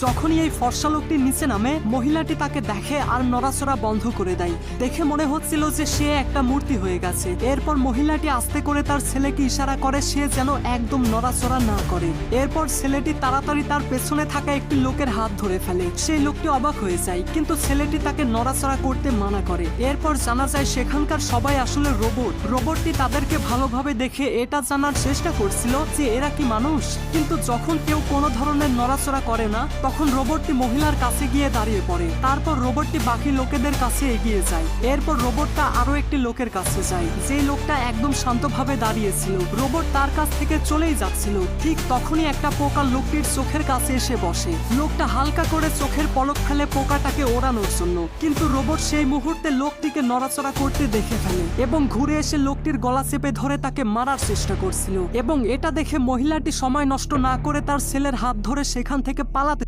যখনই এই ফর্সা লোকটি নিচে নামে মহিলাটি তাকে দেখে আর নড়াচড়া বন্ধ করে দেয়। দেখে মনে হচ্ছিল যে সে একটা মূর্তি হয়ে গেছে। এরপর মহিলাটি আস্তে করে তার ছেলেকে ইশারা করে সে যেন একদম নড়াচড়া না করে। এরপর ছেলেটি তাড়াতাড়ি তার পেছনে থাকা একটি লোকের হাত ধরে ফেলে। সেই লোকটি অবাক হয়ে যায়, কিন্তু ছেলেটি তাকে নড়াচড়া করতে মানা করে। এরপর জানা যায় সেখানকার সবাই আসলে রোবট। রোবটটি তাদেরকে ভালোভাবে দেখে এটা জানার চেষ্টা করছিল যে এরা কি মানুষ, কিন্তু যখন কেউ কোনো ধরনের নড়াচড়া করে না তখন রোবটটি মহিলার কাছে গিয়ে দাঁড়িয়ে পড়ে। তারপর রোবটটি বাকি লোকেদের কাছে এগিয়ে যায়। এরপর রোবটটা আরো একটি লোকের কাছে যায়, যে লোকটা একদম শান্তভাবে দাঁড়িয়েছিল। রোবট তার কাছ থেকে চলেই যাচ্ছিল, ঠিক তখনই একটা পোকা লোকটির চোখের কাছে এসে বসে। লোকটা হালকা করে চোখের পলক ফেলে পোকাটাকে ওড়ানোর জন্য, কিন্তু রোবট সেই মুহূর্তে লোকটিকে নড়াচড়া করতে দেখে ফেলে এবং ঘুরে এসে লোকটির গলা চেপে ধরে তাকে মারার চেষ্টা করছিল। এবং এটা দেখে মহিলাটি সময় নষ্ট না করে তার ছেলের হাত ধরে সেখান থেকে পালাতে